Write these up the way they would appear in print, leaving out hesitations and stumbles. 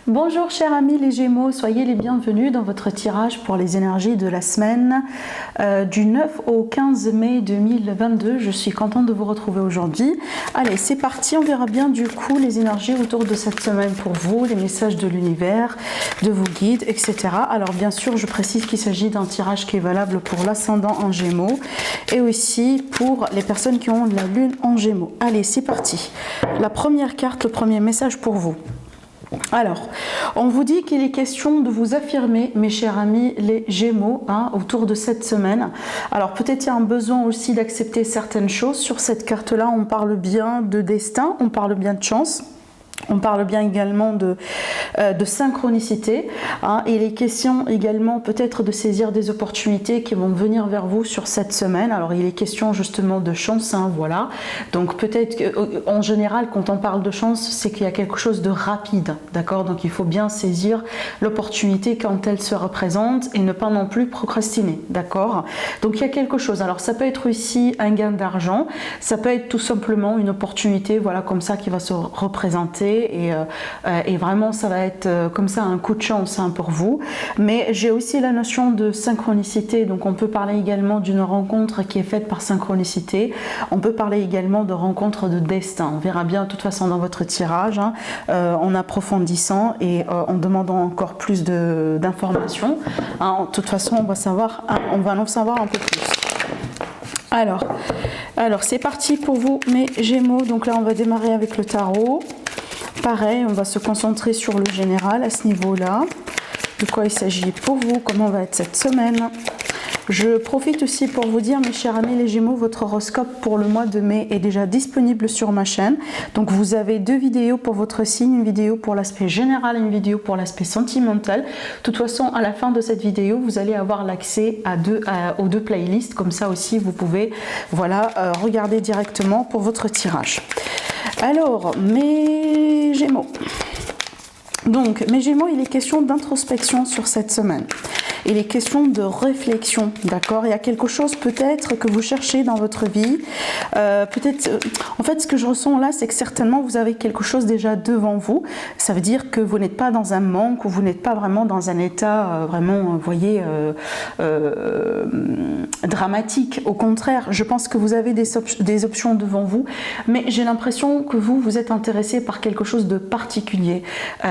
Bonjour chers amis les Gémeaux, soyez les bienvenus dans votre tirage pour les énergies de la semaine du 9 au 15 mai 2022. Je suis contente de vous retrouver aujourd'hui. Allez, c'est parti, on verra bien du coup les énergies autour de cette semaine pour vous, les messages de l'univers, de vos guides, etc. Alors bien sûr, je précise qu'il s'agit d'un tirage qui est valable pour l'ascendant en Gémeaux et aussi pour les personnes qui ont la lune en Gémeaux. Allez, c'est parti. La première carte, le premier message pour vous. Alors, on vous dit qu'il est question de vous affirmer, mes chers amis les Gémeaux, autour de cette semaine. Alors, peut-être il y a un besoin aussi d'accepter certaines choses. Sur cette carte-là, on parle bien de destin, on parle bien de chance. On parle bien également de synchronicité. Il est question également peut-être de saisir des opportunités qui vont venir vers vous sur cette semaine. Alors il est question justement de chance, voilà. Donc peut-être qu'en général quand on parle de chance, c'est qu'il y a quelque chose de rapide, d'accord? Donc il faut bien saisir l'opportunité quand elle se représente et ne pas non plus procrastiner, d'accord? Donc il y a quelque chose. Alors ça peut être aussi un gain d'argent, ça peut être tout simplement une opportunité, voilà, comme ça qui va se représenter. Et vraiment ça va être comme ça un coup de chance pour vous, mais j'ai aussi la notion de synchronicité, donc on peut parler également d'une rencontre qui est faite par synchronicité, on peut parler également de rencontre de destin. On verra bien de toute façon dans votre tirage en approfondissant et en demandant encore plus d'informations. De toute façon on va savoir, on va en savoir un peu plus. Alors c'est parti pour vous mes Gémeaux. Donc là on va démarrer avec le tarot. Pareil, on va se concentrer sur le général à ce niveau-là. De quoi il s'agit pour vous, comment va être cette semaine. Je profite aussi pour vous dire, mes chers amis les Gémeaux, votre horoscope pour le mois de mai est déjà disponible sur ma chaîne. Donc vous avez deux vidéos pour votre signe, une vidéo pour l'aspect général et une vidéo pour l'aspect sentimental. De toute façon, à la fin de cette vidéo, vous allez avoir l'accès aux deux playlists. Comme ça aussi, vous pouvez regarder directement pour votre tirage. Alors, mes Gémeaux. Donc, mes Gémeaux, il est question d'introspection sur cette semaine. Il est question de réflexion, d'accord? Il y a quelque chose peut-être que vous cherchez dans votre vie. En fait, ce que je ressens là, c'est que certainement vous avez quelque chose déjà devant vous. Ça veut dire que vous n'êtes pas dans un manque ou vous n'êtes pas vraiment dans un état vraiment, dramatique. Au contraire, je pense que vous avez des options devant vous, mais j'ai l'impression que vous êtes intéressé par quelque chose de particulier.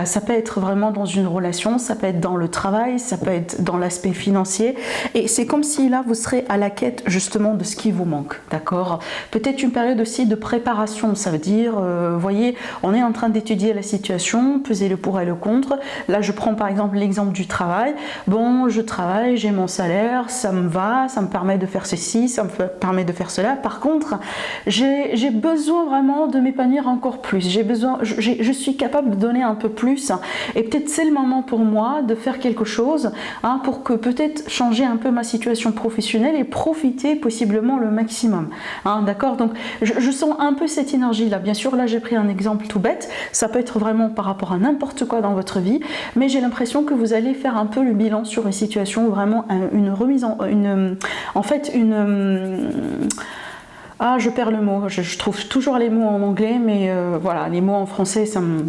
Ça peut être vraiment dans une relation, ça peut être dans le travail, ça peut être dans l'aspect financier, et c'est comme si là vous serez à la quête justement de ce qui vous manque, d'accord? Peut-être une période aussi de préparation, ça veut dire, voyez, on est en train d'étudier la situation, peser le pour et le contre. Là je prends par exemple l'exemple du travail. Bon, je travaille, j'ai mon salaire, ça me va, ça me permet de faire ceci, ça me permet de faire cela. Par contre, j'ai besoin vraiment de m'épanouir encore plus, je suis capable de donner un peu plus, et peut-être c'est le moment pour moi de faire quelque chose pour que peut-être changer un peu ma situation professionnelle et profiter possiblement le maximum, d'accord? Donc je sens un peu cette énergie là. Bien sûr, là j'ai pris un exemple tout bête, ça peut être vraiment par rapport à n'importe quoi dans votre vie, mais j'ai l'impression que vous allez faire un peu le bilan sur une situation, vraiment une remise je perds le mot, je trouve toujours les mots en anglais, mais voilà, les mots en français ça me...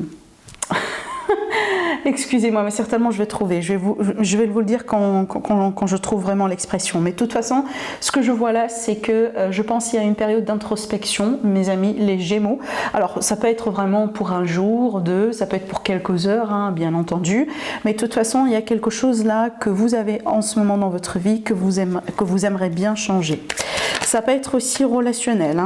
Excusez-moi, mais certainement je vais trouver. Je vais vous le dire quand je trouve vraiment l'expression. Mais de toute façon, ce que je vois là, c'est que je pense qu'il y a une période d'introspection, mes amis, les Gémeaux. Alors, ça peut être vraiment pour un jour, deux, ça peut être pour quelques heures, bien entendu. Mais de toute façon, il y a quelque chose là que vous avez en ce moment dans votre vie que vous aimeriez bien changer. Ça peut être aussi relationnel,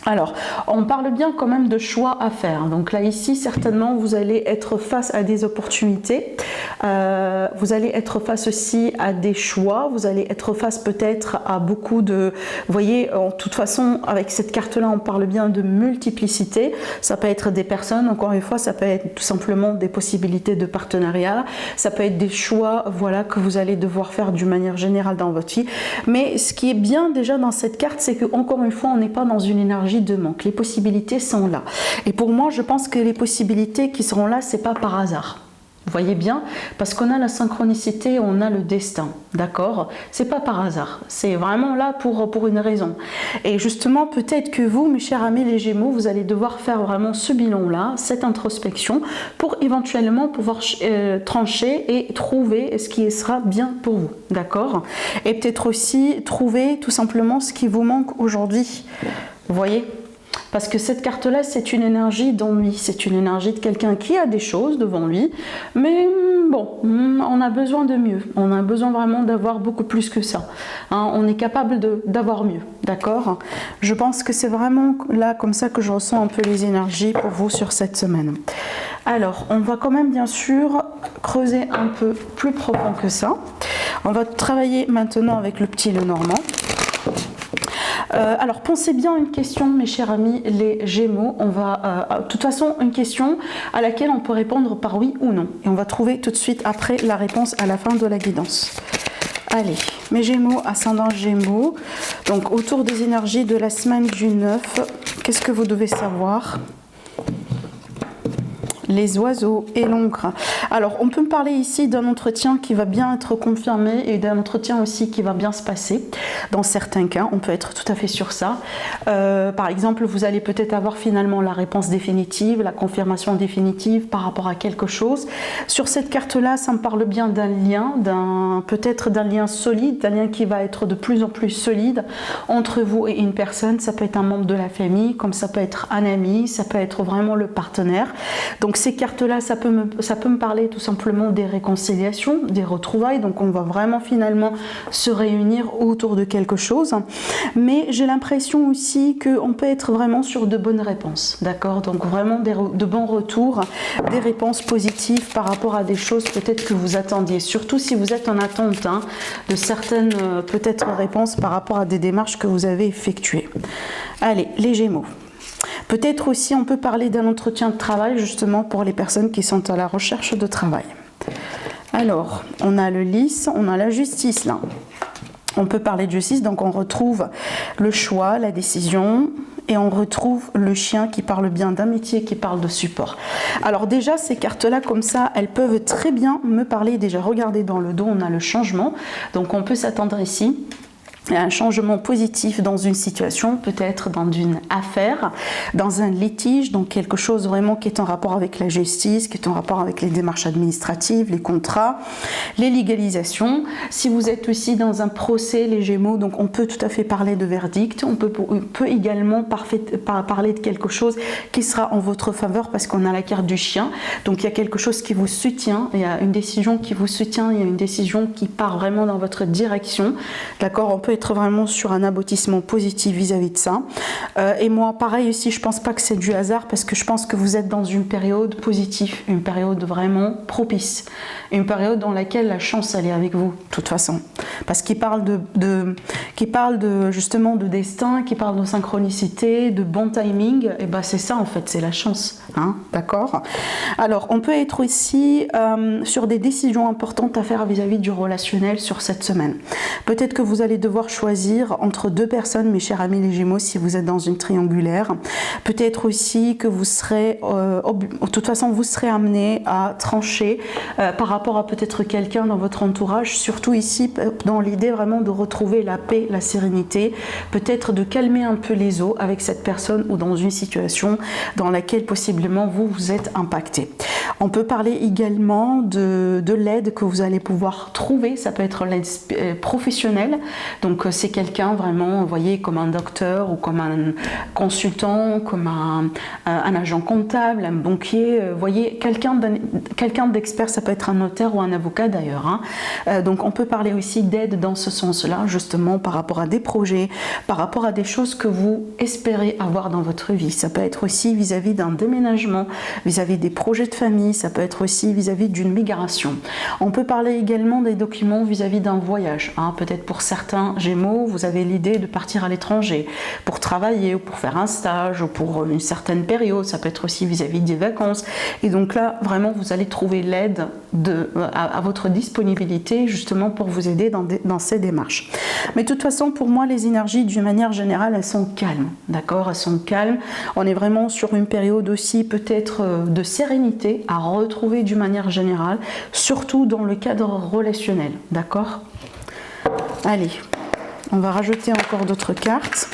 Alors, on parle bien quand même de choix à faire. Donc là, ici, certainement, vous allez être face à des opportunités. Vous allez être face aussi à des choix. Vous allez être face peut-être à beaucoup de... Vous voyez, en toute façon, avec cette carte-là, on parle bien de multiplicité. Ça peut être des personnes, encore une fois, ça peut être tout simplement des possibilités de partenariat. Ça peut être des choix, voilà, que vous allez devoir faire d'une manière générale dans votre vie. Mais ce qui est bien déjà dans cette carte, c'est qu'encore une fois, on n'est pas dans une énergie de manque. Les possibilités sont là. Et pour moi, je pense que les possibilités qui seront là, c'est pas par hasard. Vous voyez bien, parce qu'on a la synchronicité, on a le destin, d'accord? C'est pas par hasard, c'est vraiment là pour une raison. Et justement, peut-être que vous, mes chers amis les Gémeaux, vous allez devoir faire vraiment ce bilan-là, cette introspection, pour éventuellement pouvoir trancher et trouver ce qui sera bien pour vous, d'accord? Et peut-être aussi trouver tout simplement ce qui vous manque aujourd'hui, vous voyez? Parce que cette carte-là, c'est une énergie d'ennui, c'est une énergie de quelqu'un qui a des choses devant lui, mais bon, on a besoin de mieux, on a besoin vraiment d'avoir beaucoup plus que ça. Hein, on est capable d'avoir mieux, d'accord? Je pense que c'est vraiment là, comme ça, que je ressens un peu les énergies pour vous sur cette semaine. Alors, on va quand même bien sûr creuser un peu plus profond que ça. On va travailler maintenant avec le petit Lenormand. Alors pensez bien à une question, mes chers amis les Gémeaux. On va, de toute façon, une question à laquelle on peut répondre par oui ou non. Et on va trouver tout de suite après la réponse à la fin de la guidance. Allez, mes Gémeaux, ascendant Gémeaux. Donc autour des énergies de la semaine du 9, qu'est-ce que vous devez savoir ? Les oiseaux et l'encre. Alors, on peut me parler ici d'un entretien qui va bien être confirmé et d'un entretien aussi qui va bien se passer. Dans certains cas, on peut être tout à fait sur ça. Par exemple, vous allez peut-être avoir finalement la réponse définitive, la confirmation définitive par rapport à quelque chose. Sur cette carte-là, ça me parle bien d'un lien, peut-être d'un lien solide, d'un lien qui va être de plus en plus solide entre vous et une personne. Ça peut être un membre de la famille, comme ça peut être un ami, ça peut être vraiment le partenaire. Donc, ces cartes-là, ça peut me parler tout simplement des réconciliations, des retrouvailles. Donc, on va vraiment finalement se réunir autour de quelque chose. Mais j'ai l'impression aussi qu'on peut être vraiment sur de bonnes réponses. D'accord? Donc, vraiment de bons retours, des réponses positives par rapport à des choses peut-être que vous attendiez. Surtout si vous êtes en attente de certaines peut-être réponses par rapport à des démarches que vous avez effectuées. Allez, les Gémeaux. Peut-être aussi on peut parler d'un entretien de travail justement pour les personnes qui sont à la recherche de travail. Alors, on a le lys, on a la justice là. On peut parler de justice, donc on retrouve le choix, la décision, et on retrouve le chien qui parle bien d'amitié, qui parle de support. Alors déjà, ces cartes-là, comme ça, elles peuvent très bien me parler. Déjà, regardez dans le dos, on a le changement. Donc on peut s'attendre ici un changement positif dans une situation, peut-être dans une affaire, dans un litige, donc quelque chose vraiment qui est en rapport avec la justice, qui est en rapport avec les démarches administratives, les contrats, les légalisations. Si vous êtes aussi dans un procès, les Gémeaux, donc on peut tout à fait parler de verdict, on peut également parler de quelque chose qui sera en votre faveur parce qu'on a la carte du chien, donc il y a quelque chose qui vous soutient, il y a une décision qui vous soutient, il y a une décision qui part vraiment dans votre direction, d'accord? On peut être vraiment sur un aboutissement positif vis-à-vis de ça. Et moi, pareil aussi, je pense pas que c'est du hasard parce que je pense que vous êtes dans une période positive, une période vraiment propice, une période dans laquelle la chance elle est avec vous, de toute façon. Parce qu'il parle justement de destin, qui parle de synchronicité, de bon timing, et ben c'est ça en fait, c'est la chance, hein, d'accord? Alors, on peut être aussi sur des décisions importantes à faire vis-à-vis du relationnel sur cette semaine. Peut-être que vous allez devoir choisir entre deux personnes, mes chers amis les Gémeaux, si vous êtes dans une triangulaire. Peut-être aussi que vous serez, de toute façon, vous serez amené à trancher par rapport à peut-être quelqu'un dans votre entourage, surtout ici dans l'idée vraiment de retrouver la paix, la sérénité, peut-être de calmer un peu les eaux avec cette personne ou dans une situation dans laquelle possiblement vous êtes impacté. On peut parler également de l'aide que vous allez pouvoir trouver, ça peut être l'aide professionnelle, donc c'est quelqu'un vraiment, vous voyez, comme un docteur ou comme un consultant, comme un agent comptable, un banquier, vous voyez, quelqu'un d'expert, ça peut être un notaire ou un avocat d'ailleurs, hein. Donc on peut parler aussi d'aide dans ce sens-là, justement par rapport à des projets, par rapport à des choses que vous espérez avoir dans votre vie. Ça peut être aussi vis-à-vis d'un déménagement, vis-à-vis des projets de famille, ça peut être aussi vis-à-vis d'une migration. On peut parler également des documents vis-à-vis d'un voyage, hein. Peut-être pour certains Gémeaux, vous avez l'idée de partir à l'étranger pour travailler ou pour faire un stage ou pour une certaine période, ça peut être aussi vis-à-vis des vacances. Et donc là, vraiment, vous allez trouver l'aide à votre disponibilité justement pour vous aider dans ces démarches. Mais de toute façon, pour moi, les énergies, d'une manière générale, elles sont calmes, d'accord? Elles sont calmes. On est vraiment sur une période aussi peut-être de sérénité à retrouver d'une manière générale, surtout dans le cadre relationnel, d'accord? Allez, on va rajouter encore d'autres cartes.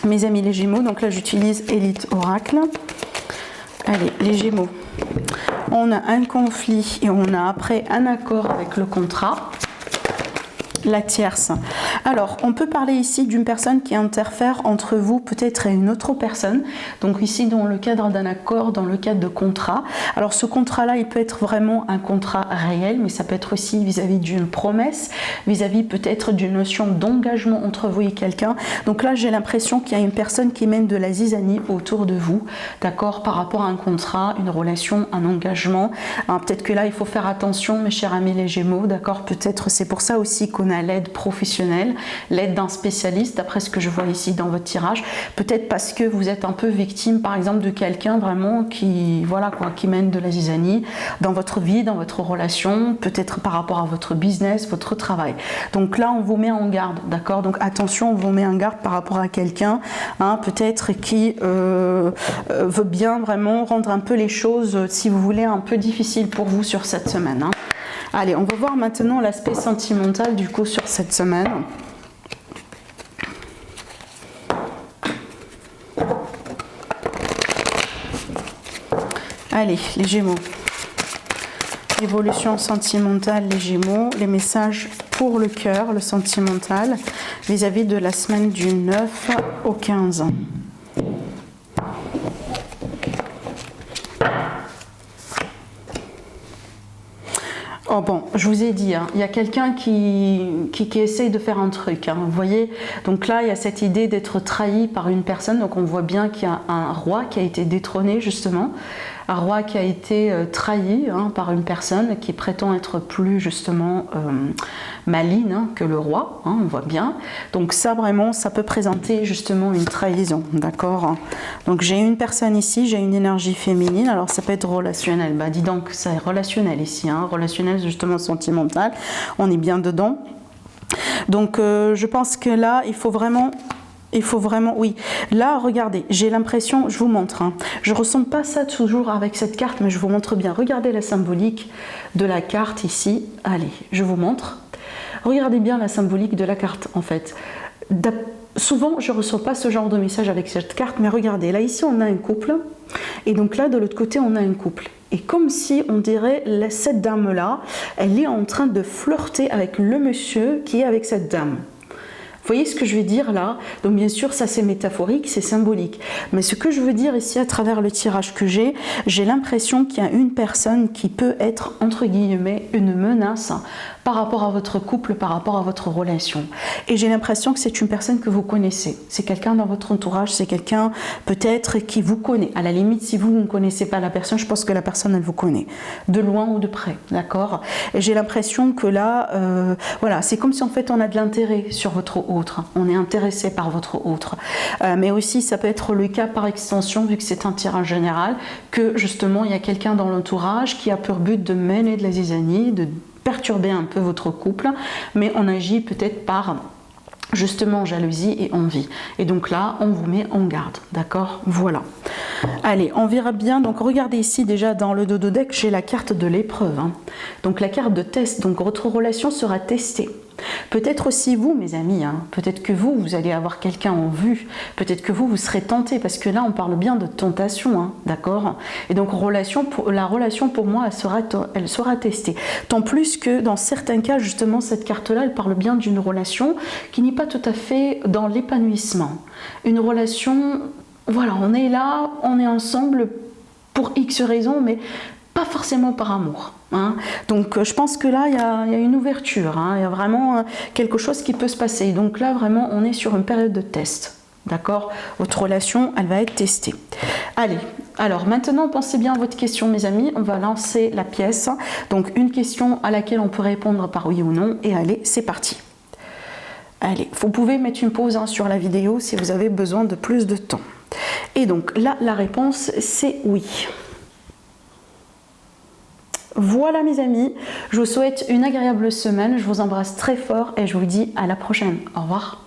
Mes amis les Gémeaux, donc là j'utilise Elite Oracle. Allez, les Gémeaux. On a un conflit et on a après un accord avec le contrat. La tierce. Alors, on peut parler ici d'une personne qui interfère entre vous peut-être et une autre personne. Donc ici, dans le cadre d'un accord, dans le cadre de contrat. Alors, ce contrat-là, il peut être vraiment un contrat réel, mais ça peut être aussi vis-à-vis d'une promesse, vis-à-vis peut-être d'une notion d'engagement entre vous et quelqu'un. Donc là, j'ai l'impression qu'il y a une personne qui mène de la zizanie autour de vous, d'accord, par rapport à un contrat, une relation, un engagement. Peut-être que là, il faut faire attention, mes chers amis les Gémeaux, d'accord. Peut-être c'est pour ça aussi qu'on a l'aide professionnelle, l'aide d'un spécialiste, d'après ce que je vois ici dans votre tirage. Peut-être parce que vous êtes un peu victime, par exemple, de quelqu'un vraiment qui, voilà quoi, qui mène de la zizanie dans votre vie, dans votre relation, peut-être par rapport à votre business, votre travail. Donc là, on vous met en garde, d'accord? Donc attention, on vous met en garde par rapport à quelqu'un, peut-être qui veut bien vraiment rendre un peu les choses, si vous voulez, un peu difficiles pour vous sur cette semaine. Allez, on va voir maintenant l'aspect sentimental du coup sur cette semaine. Allez, les Gémeaux. Évolution sentimentale, les Gémeaux. Les messages pour le cœur, le sentimental, vis-à-vis de la semaine du 9 au 15. Oh bon, je vous ai dit, il y a quelqu'un qui essaye de faire un truc, vous voyez. Donc là, il y a cette idée d'être trahi par une personne. Donc on voit bien qu'il y a un roi qui a été détrôné justement. Un roi qui a été trahi par une personne qui prétend être plus justement maligne que le roi, on voit bien. Donc ça vraiment, ça peut présenter justement une trahison, d'accord. Donc j'ai une personne ici, j'ai une énergie féminine, alors ça peut être relationnel. Bah dis donc, c'est relationnel ici, relationnel justement sentimental, on est bien dedans. Donc je pense que là, il faut vraiment, oui. Là, regardez, j'ai l'impression, je vous montre, je ressens pas ça toujours avec cette carte, mais je vous montre bien. Regardez la symbolique de la carte ici. Allez, je vous montre. Regardez bien la symbolique de la carte, en fait. Souvent, je ne reçois pas ce genre de message avec cette carte, mais regardez, là, ici, on a un couple, et donc là, de l'autre côté, on a un couple. Et comme si, on dirait, cette dame-là, elle est en train de flirter avec le monsieur qui est avec cette dame. Vous voyez ce que je veux dire là? Donc bien sûr, ça c'est métaphorique, c'est symbolique. Mais ce que je veux dire ici à travers le tirage que j'ai l'impression qu'il y a une personne qui peut être, entre guillemets, une menace par rapport à votre couple, par rapport à votre relation. Et j'ai l'impression que c'est une personne que vous connaissez. C'est quelqu'un dans votre entourage, c'est quelqu'un peut-être qui vous connaît. À la limite, si vous ne connaissez pas la personne, je pense que la personne, elle vous connaît. De loin ou de près, d'accord? Et j'ai l'impression que là, voilà, c'est comme si en fait on a de l'intérêt sur votre autre. On est intéressé par votre autre. Mais aussi, ça peut être le cas par extension, vu que c'est un tirage général, que justement, il y a quelqu'un dans l'entourage qui a pour but de mener de la zizanie, de perturber un peu votre couple, mais on agit peut-être par justement jalousie et envie. Et donc là, on vous met en garde, d'accord? Voilà. Allez, on verra bien. Donc regardez ici déjà dans le dodo deck, j'ai la carte de l'épreuve. Donc la carte de test, donc votre relation sera testée. Peut-être aussi vous, mes amis, peut-être que vous allez avoir quelqu'un en vue, peut-être que vous serez tenté, parce que là on parle bien de tentation, d'accord? Et donc la relation pour moi, elle sera testée. Tant plus que dans certains cas, justement, cette carte-là, elle parle bien d'une relation qui n'est pas tout à fait dans l'épanouissement. Une relation, voilà, on est là, on est ensemble pour X raisons, mais pas forcément par amour. Donc je pense que là il y a une ouverture, il y a vraiment quelque chose qui peut se passer. Donc là vraiment on est sur une période de test, d'accord? Votre relation elle va être testée. Allez, alors maintenant pensez bien à votre question mes amis, on va lancer la pièce. Donc une question à laquelle on peut répondre par oui ou non et allez c'est parti. Allez, vous pouvez mettre une pause sur la vidéo si vous avez besoin de plus de temps. Et donc là, la réponse, c'est oui. Voilà mes amis, je vous souhaite une agréable semaine, je vous embrasse très fort et je vous dis à la prochaine. Au revoir.